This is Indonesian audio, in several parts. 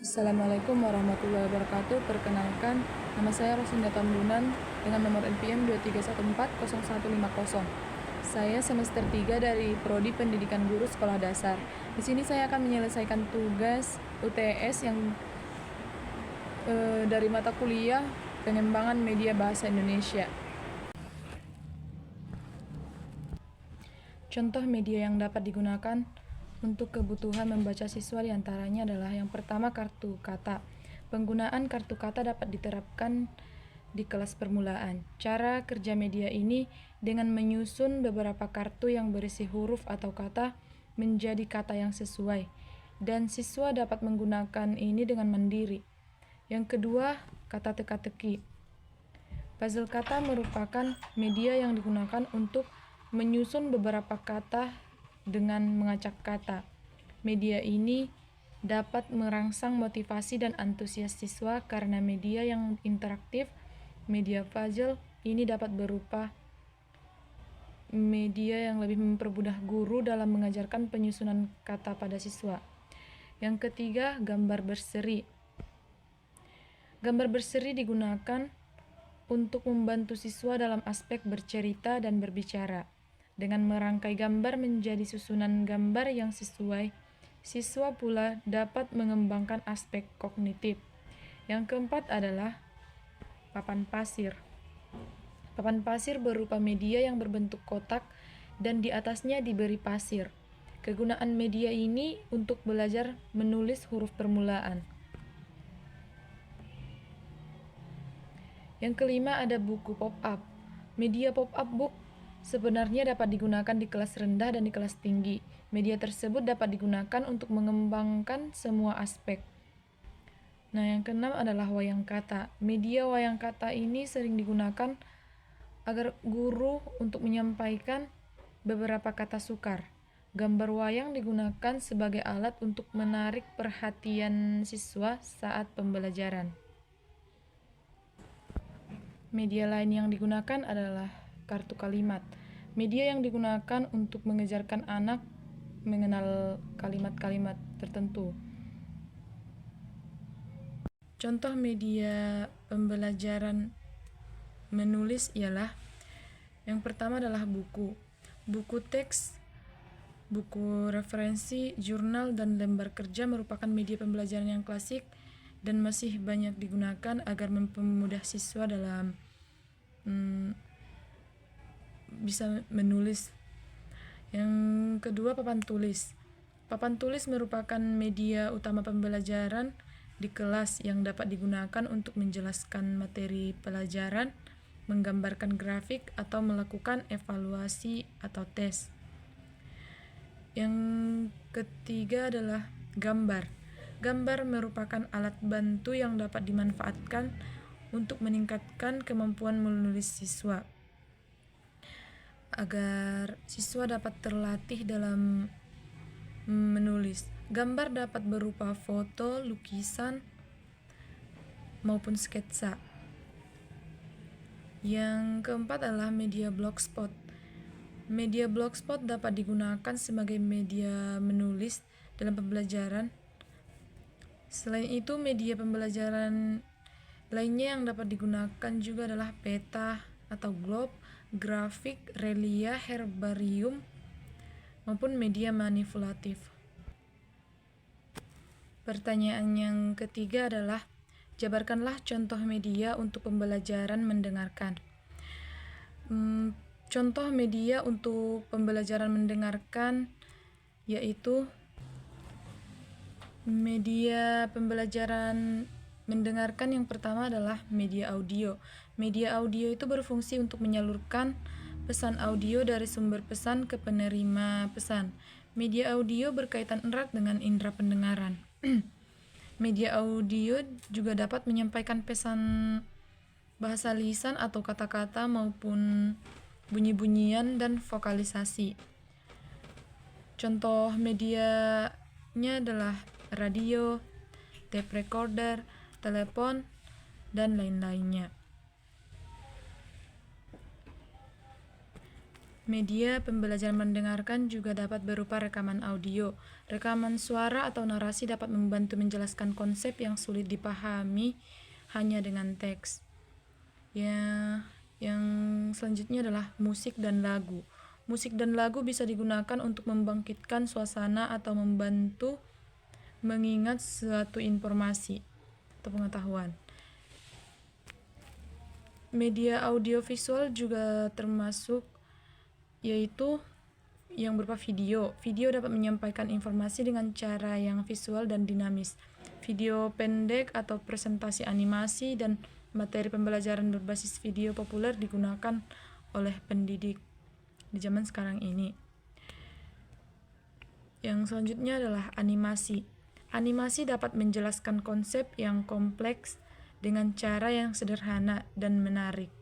Assalamualaikum warahmatullahi wabarakatuh. Perkenalkan, nama saya Rosinda Tambunan dengan nomor NPM 23140150. Saya semester 3 dari Prodi Pendidikan Guru Sekolah Dasar. Di sini saya akan menyelesaikan tugas UTS yang dari mata kuliah Pengembangan Media Bahasa Indonesia. Contoh media yang dapat digunakan untuk kebutuhan membaca siswa diantaranya adalah yang pertama, kartu kata. Penggunaan kartu kata dapat diterapkan di kelas permulaan. Cara kerja media ini dengan menyusun beberapa kartu yang berisi huruf atau kata menjadi kata yang sesuai, dan siswa dapat menggunakan ini dengan mandiri. Yang kedua, kata teka-teki. Puzzle kata merupakan media yang digunakan untuk menyusun beberapa kata dengan mengacak kata. Media ini dapat merangsang motivasi dan antusias siswa karena media yang interaktif. Media puzzle ini dapat berupa media yang lebih mempermudah guru dalam mengajarkan penyusunan kata pada siswa. Yang ketiga, gambar berseri. Gambar berseri digunakan untuk membantu siswa dalam aspek bercerita dan berbicara. Dengan merangkai gambar menjadi susunan gambar yang sesuai, siswa pula dapat mengembangkan aspek kognitif. Yang keempat adalah papan pasir. Papan pasir berupa media yang berbentuk kotak dan di atasnya diberi pasir. Kegunaan media ini untuk belajar menulis huruf permulaan. Yang kelima ada buku pop-up. Media pop-up book sebenarnya dapat digunakan di kelas rendah dan di kelas tinggi. Media tersebut dapat digunakan untuk mengembangkan semua aspek. Nah, yang keenam adalah wayang kata. Media wayang kata ini sering digunakan agar guru untuk menyampaikan beberapa kata sukar. Gambar wayang digunakan sebagai alat untuk menarik perhatian siswa saat pembelajaran. Media lain yang digunakan adalah kartu kalimat. Media yang digunakan untuk mengajarkan anak mengenal kalimat-kalimat tertentu. Contoh media pembelajaran menulis ialah yang pertama adalah buku. Buku teks, buku referensi, jurnal, dan lembar kerja merupakan media pembelajaran yang klasik dan masih banyak digunakan agar mempermudah siswa dalam bisa menulis. Yang kedua, papan tulis. Papan tulis merupakan media utama pembelajaran di kelas yang dapat digunakan untuk menjelaskan materi pelajaran, menggambarkan grafik, atau melakukan evaluasi atau tes. Yang ketiga adalah gambar. Gambar merupakan alat bantu yang dapat dimanfaatkan untuk meningkatkan kemampuan menulis siswa, agar siswa dapat terlatih dalam menulis. Gambar dapat berupa foto, lukisan, maupun sketsa. Yang keempat adalah media blogspot. Media blogspot dapat digunakan sebagai media menulis dalam pembelajaran. Selain itu, media pembelajaran lainnya yang dapat digunakan juga adalah peta atau globe, grafik, relia, herbarium, maupun media manipulatif. Pertanyaan yang ketiga adalah, jabarkanlah contoh media untuk pembelajaran mendengarkan. Contoh media untuk pembelajaran mendengarkan yaitu media pembelajaran mendengarkan yang pertama adalah media audio. Media audio itu berfungsi untuk menyalurkan pesan audio dari sumber pesan ke penerima pesan. Media audio berkaitan erat dengan indera pendengaran. Media audio juga dapat menyampaikan pesan bahasa lisan atau kata-kata maupun bunyi-bunyian dan vokalisasi. Contoh medianya adalah radio, tape recorder, telepon, dan lain-lainnya. Media pembelajaran mendengarkan juga dapat berupa rekaman audio. Rekaman suara atau narasi dapat membantu menjelaskan konsep yang sulit dipahami hanya dengan teks. Yang selanjutnya adalah musik dan lagu. Musik dan lagu bisa digunakan untuk membangkitkan suasana atau membantu mengingat suatu informasi atau pengetahuan. Media audiovisual juga termasuk, yaitu yang berupa video. Video dapat menyampaikan informasi dengan cara yang visual dan dinamis. Video pendek atau presentasi animasi dan materi pembelajaran berbasis video populer digunakan oleh pendidik di zaman sekarang ini. Yang selanjutnya adalah animasi. Animasi dapat menjelaskan konsep yang kompleks dengan cara yang sederhana dan menarik.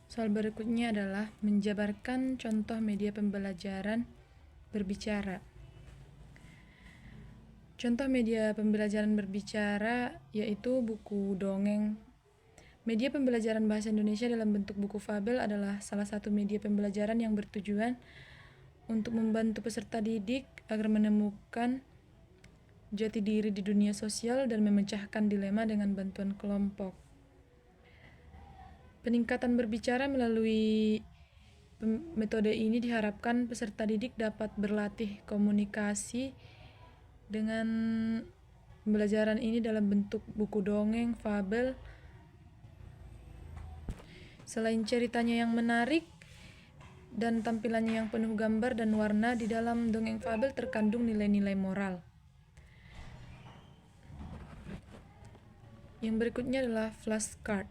Soal berikutnya adalah menjabarkan contoh media pembelajaran berbicara. Contoh media pembelajaran berbicara yaitu buku dongeng. Media pembelajaran bahasa Indonesia dalam bentuk buku fabel adalah salah satu media pembelajaran yang bertujuan untuk membantu peserta didik agar menemukan jati diri di dunia sosial dan memecahkan dilema dengan bantuan kelompok. Peningkatan berbicara melalui metode ini diharapkan peserta didik dapat berlatih komunikasi dengan pembelajaran ini dalam bentuk buku dongeng, fabel. Selain ceritanya yang menarik dan tampilannya yang penuh gambar dan warna, di dalam dongeng fabel terkandung nilai-nilai moral. Yang berikutnya adalah flashcard.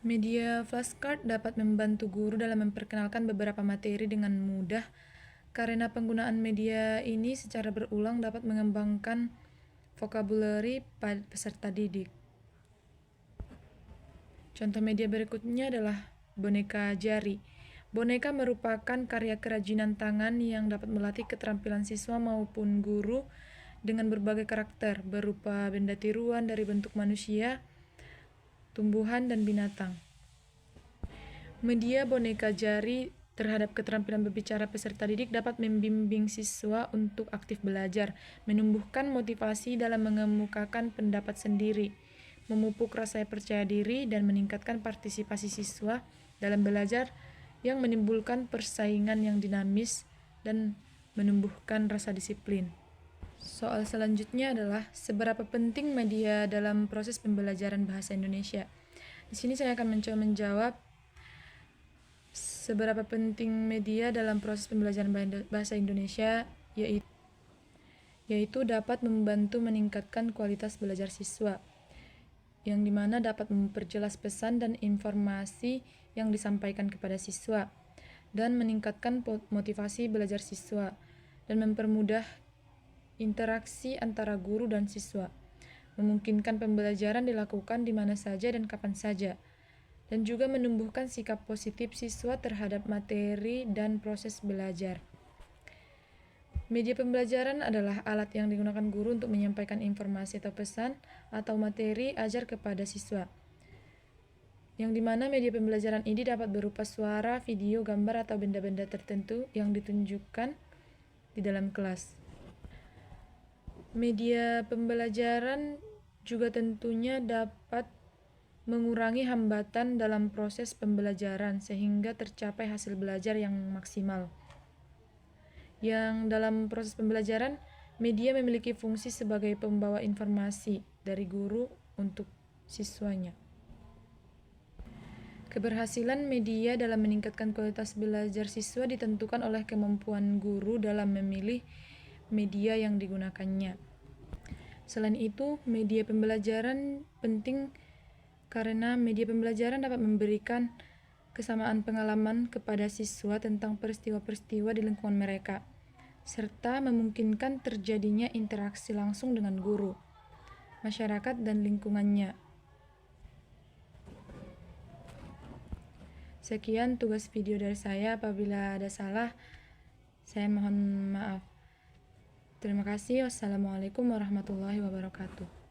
Media flashcard dapat membantu guru dalam memperkenalkan beberapa materi dengan mudah karena penggunaan media ini secara berulang dapat mengembangkan vocabulary pada peserta didik. Contoh media berikutnya adalah boneka jari. Boneka merupakan karya kerajinan tangan yang dapat melatih keterampilan siswa maupun guru dengan berbagai karakter berupa benda tiruan dari bentuk manusia, tumbuhan, dan binatang. Media boneka jari terhadap keterampilan berbicara peserta didik dapat membimbing siswa untuk aktif belajar, menumbuhkan motivasi dalam mengemukakan pendapat sendiri, memupuk rasa percaya diri, dan meningkatkan partisipasi siswa dalam belajar yang menimbulkan persaingan yang dinamis dan menumbuhkan rasa disiplin. Soal selanjutnya adalah seberapa penting media dalam proses pembelajaran bahasa Indonesia. Di sini saya akan mencoba menjawab seberapa penting media dalam proses pembelajaran bahasa Indonesia, yaitu dapat membantu meningkatkan kualitas belajar siswa, yang dimana dapat memperjelas pesan dan informasi yang disampaikan kepada siswa, dan meningkatkan motivasi belajar siswa, dan mempermudah interaksi antara guru dan siswa, memungkinkan pembelajaran dilakukan di mana saja dan kapan saja, dan juga menumbuhkan sikap positif siswa terhadap materi dan proses belajar. Media pembelajaran adalah alat yang digunakan guru untuk menyampaikan informasi atau pesan atau materi ajar kepada siswa, yang dimana media pembelajaran ini dapat berupa suara, video, gambar, atau benda-benda tertentu yang ditunjukkan di dalam kelas. Media pembelajaran juga tentunya dapat mengurangi hambatan dalam proses pembelajaran sehingga tercapai hasil belajar yang maksimal. Yang dalam proses pembelajaran, media memiliki fungsi sebagai pembawa informasi dari guru untuk siswanya. Keberhasilan media dalam meningkatkan kualitas belajar siswa ditentukan oleh kemampuan guru dalam memilih media yang digunakannya. Selain itu, media pembelajaran penting karena media pembelajaran dapat memberikan kesamaan pengalaman kepada siswa tentang peristiwa-peristiwa di lingkungan mereka, serta memungkinkan terjadinya interaksi langsung dengan guru, masyarakat, dan lingkungannya. Sekian tugas video dari saya. Apabila ada salah, saya mohon maaf. Terima kasih. Wassalamualaikum warahmatullahi wabarakatuh.